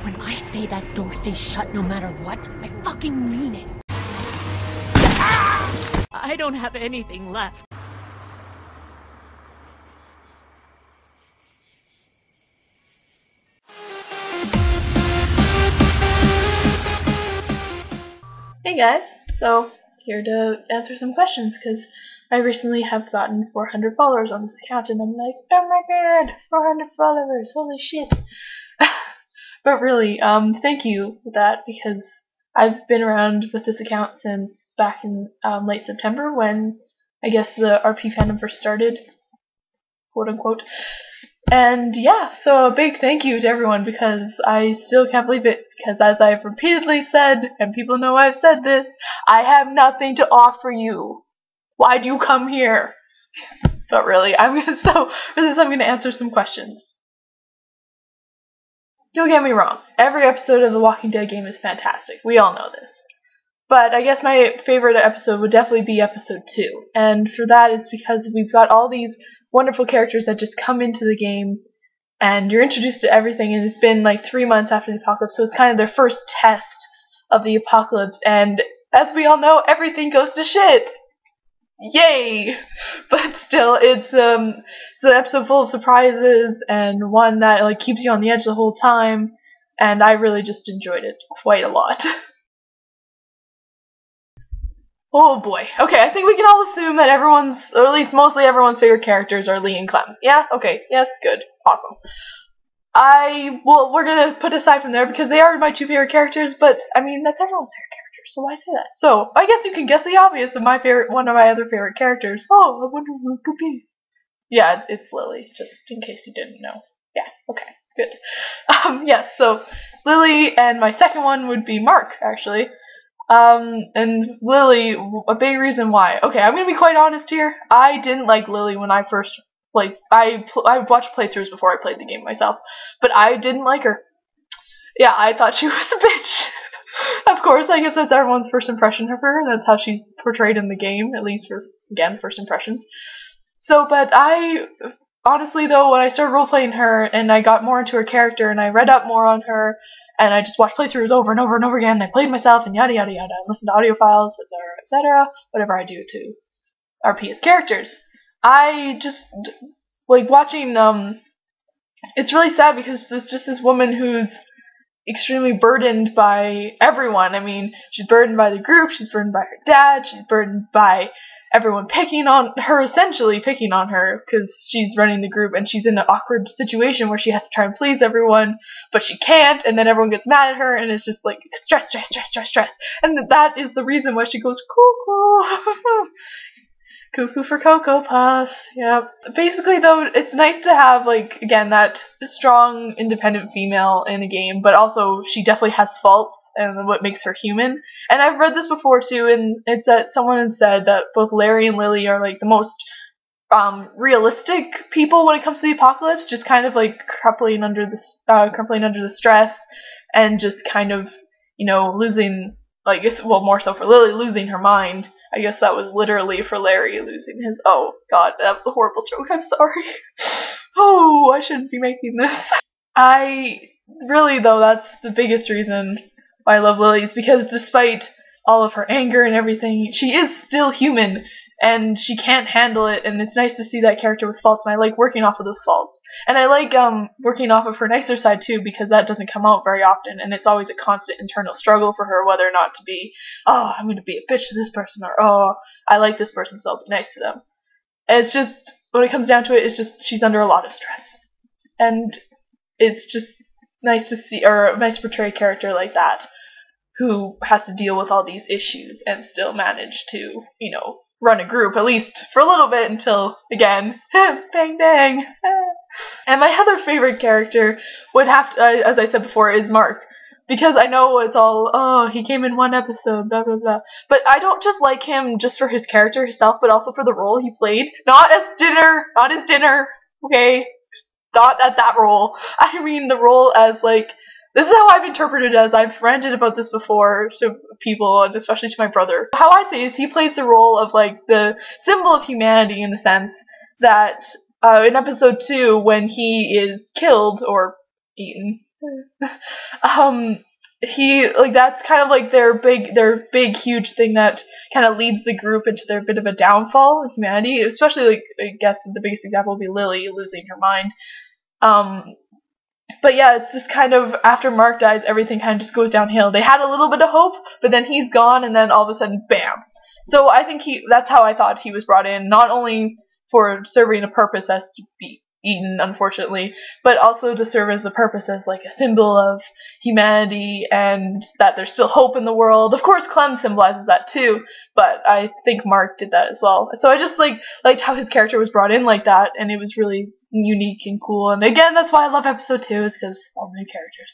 When I say that door stays shut no matter what, I fucking mean it. I don't have anything left. Hey guys, so here to answer some questions because I recently have gotten 400 followers on this account and I'm like, oh my god, 400 followers, holy shit. But really, thank you for that because I've been around with this account since back in late September when I guess the RP fandom first started, quote unquote. And yeah, so a big thank you to everyone because I still can't believe it because as I've repeatedly said, and people know I've said this, I have nothing to offer you. Why do you come here? But really, for this I'm gonna answer some questions. Don't get me wrong, every episode of the Walking Dead game is fantastic. We all know this. But I guess my favorite episode would definitely be episode 2. And for that, it's because we've got all these wonderful characters that just come into the game, and you're introduced to everything, and it's been like 3 months after the apocalypse, so it's kind of their first test of the apocalypse, and as we all know, everything goes to shit! Yay! But still, it's an episode full of surprises, and one that like keeps you on the edge the whole time, and I really just enjoyed it quite a lot. Oh boy. Okay, I think we can all assume that everyone's, or at least mostly everyone's favorite characters are Lee and Clem. Yeah? Okay. Yes, good. Awesome. We're gonna put aside from there because they are my 2 favorite characters, but, I mean, that's everyone's favorite character, so why say that? So, I guess you can guess the obvious of one of my other favorite characters. Oh, I wonder who it could be. Yeah, it's Lilly, just in case you didn't know. Yeah, okay, good. Yes, so, Lilly, and my second one would be Mark, actually. And Lilly, a big reason why. Okay, I'm gonna be quite honest here. I didn't like Lilly when I first played. I watched playthroughs before I played the game myself, but I didn't like her. Yeah, I thought she was a bitch. Of course, I guess that's everyone's first impression of her. That's how she's portrayed in the game, at least for, again, first impressions. So, but honestly though, when I started roleplaying her and I got more into her character and I read up more on her, and I just watched playthroughs over and over and over again, and I played myself, and yada yada yada, and listened to audio files, etc., whatever I do to RP as characters. I just, like, watching, it's really sad because there's just this woman who's extremely burdened by everyone. I mean, she's burdened by the group, she's burdened by her dad, she's burdened by everyone picking on her, essentially picking on her, because she's running the group and she's in an awkward situation where she has to try and please everyone, but she can't, and then everyone gets mad at her, and it's just like stress, stress, stress, stress, stress. And that is the reason why she goes cuckoo. Cuckoo for Cocoa Puffs, yep. Basically, though, it's nice to have, like, again, that strong, independent female in a game, but also she definitely has faults, and what makes her human. And I've read this before, too, and it's that someone said that both Larry and Lilly are, like, the most realistic people when it comes to the apocalypse, just kind of, like, crumpling under the stress, and just kind of, you know, losing, like, well, more so for Lilly, losing her mind. I guess that was literally for Larry losing his, oh god, that was a horrible joke, I'm sorry. Oh, I shouldn't be making this. Really though, that's the biggest reason why I love Lilly, is because despite all of her anger and everything, she is still human, and she can't handle it, and it's nice to see that character with faults, and I like working off of those faults. And I like working off of her nicer side too, because that doesn't come out very often, and it's always a constant internal struggle for her whether or not to be, oh, I'm gonna be a bitch to this person, or oh, I like this person, so I'll be nice to them. And it's just, when it comes down to it, it's just, she's under a lot of stress. And it's just nice to see, or nice to portray a character like that, who has to deal with all these issues and still manage to, you know, run a group, at least for a little bit until, again, bang bang. And my other favorite character would have to, as I said before, is Mark. Because I know it's all, oh, he came in one episode, blah blah blah. But I don't just like him just for his character himself, but also for the role he played. Not his dinner, okay? Not at that role. I mean the role as, like, this is how I've interpreted it, as I've ranted about this before to people, and especially to my brother. How I see it is he plays the role of, like, the symbol of humanity, in the sense that in episode 2, when he is killed, or eaten, That's kind of like their big huge thing that kind of leads the group into their bit of a downfall in humanity, especially like I guess the biggest example would be Lilly losing her mind. But yeah, it's just kind of after Mark dies, everything kind of just goes downhill. They had a little bit of hope, but then he's gone, and then all of a sudden, bam. So I think that's how I thought he was brought in, not only for serving a purpose as to be eaten, unfortunately, but also to serve as a purpose as like a symbol of humanity and that there's still hope in the world. Of course, Clem symbolizes that too, but I think Mark did that as well. So I just liked how his character was brought in like that, and it was really unique and cool. And again, that's why I love episode 2, is because all new characters.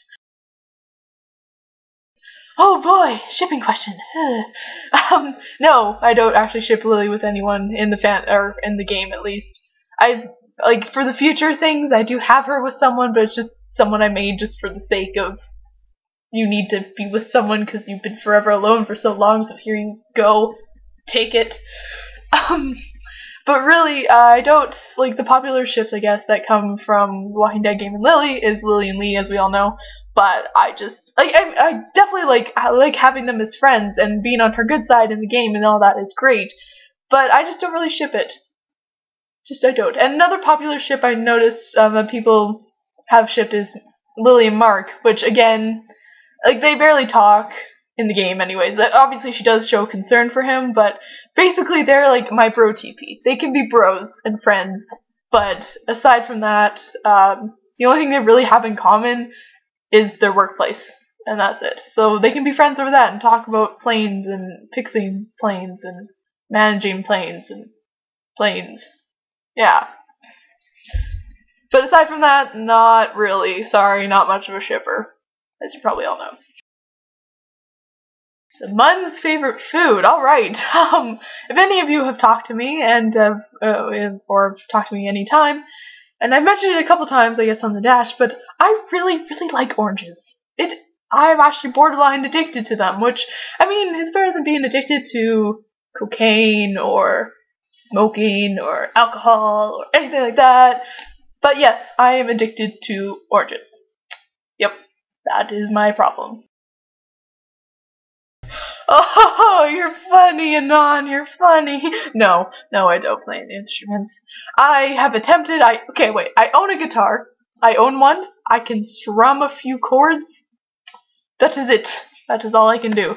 Oh boy, shipping question. No, I don't actually ship Lilly with anyone in the in the game, at least. For the future things, I do have her with someone, but it's just someone I made just for the sake of, you need to be with someone because you've been forever alone for so long, so here you go, take it. But really, I don't, the popular ships, I guess, that come from The Walking Dead game and Lilly is Lilly and Lee, as we all know. But I just, I definitely like having them as friends, and being on her good side in the game and all that is great. But I just don't really ship it. I don't. And another popular ship I noticed that people have shipped is Lilly and Mark, which again, they barely talk in the game anyways. Obviously she does show concern for him, but basically they're like my bro TP. They can be bros and friends, but aside from that, the only thing they really have in common is their workplace, and that's it. So they can be friends over that and talk about planes and fixing planes and managing planes and planes. Yeah. But aside from that, not really. Sorry, not much of a shipper, as you probably all know. So Mun's favorite food. All right. If any of you have talked to me and or have talked to me any time, and I've mentioned it a couple times, I guess, on the dash, but I really, really like oranges. I'm actually borderline addicted to them, which, I mean, it's better than being addicted to cocaine or smoking or alcohol or anything like that. But yes, I am addicted to oranges. Yep, that is my problem. Oh, you're funny, Anon, you're funny. No, I don't play any instruments. I have attempted, okay, wait, I own a guitar. I own one. I can strum a few chords. That is it. That is all I can do.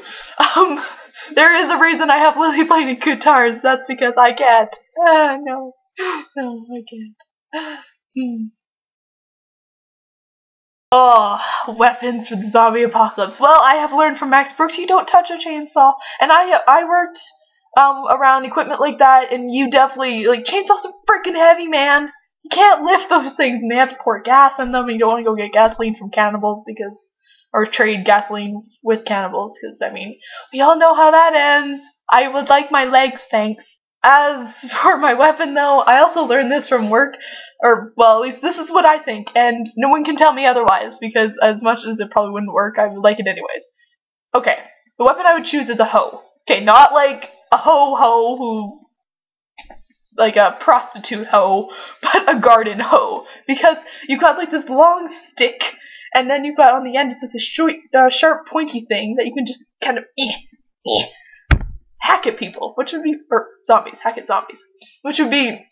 There is a reason I have Lilly playing guitars. That's because I can't. No, I can't. Oh, weapons for the zombie apocalypse. Well, I have learned from Max Brooks, you don't touch a chainsaw. And I worked around equipment like that, and you definitely, chainsaws are freaking heavy, man. You can't lift those things, and they have to pour gas in them, and you don't want to go get gasoline from cannibals or trade gasoline with cannibals, because, I mean, we all know how that ends. I would like my legs, thanks. As for my weapon, though, I also learned this from work, or, well, at least this is what I think, and no one can tell me otherwise, because as much as it probably wouldn't work, I would like it anyways. Okay, the weapon I would choose is a hoe. Okay, not like a ho-ho who, like a prostitute hoe, but a garden hoe, because you've got, this long stick, and then you've got on the end, it's like this sharp, pointy thing that you can just kind of, hack at people, which would be, or zombies, hack at zombies, which would be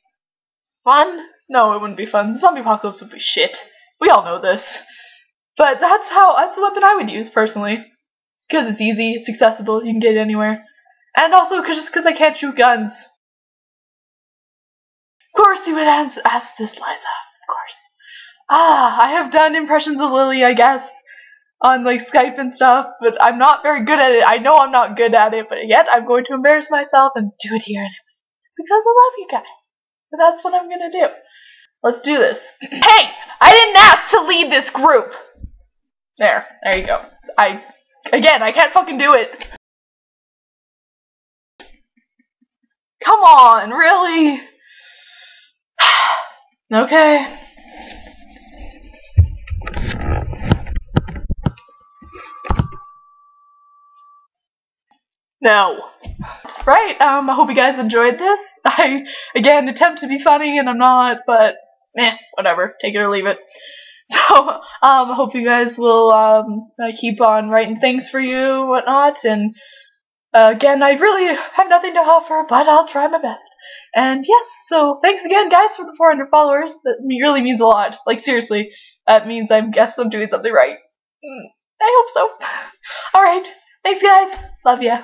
fun. No, it wouldn't be fun. The zombie apocalypse would be shit. We all know this. But that's the weapon I would use, personally. Because it's easy, it's accessible, you can get it anywhere. And also, just because I can't shoot guns. Of course you would ask this, Liza. Of course. I have done impressions of Lilly, I guess, on, Skype and stuff, but I'm not very good at it. I know I'm not good at it, but yet I'm going to embarrass myself and do it here anyway. Because I love you guys. But that's what I'm gonna do. Let's do this. Hey! I didn't ask to lead this group! There you go. I can't fucking do it. Come on, really? Okay. No. Right, I hope you guys enjoyed this. I, again, attempt to be funny and I'm not, but, whatever. Take it or leave it. So, hope you guys will keep on writing things for you and whatnot. And again, I really have nothing to offer, but I'll try my best. And yes, so thanks again, guys, for the 400 followers. That really means a lot. Like, seriously, that means I guess I'm doing something right. I hope so. Alright, thanks, guys. Love ya.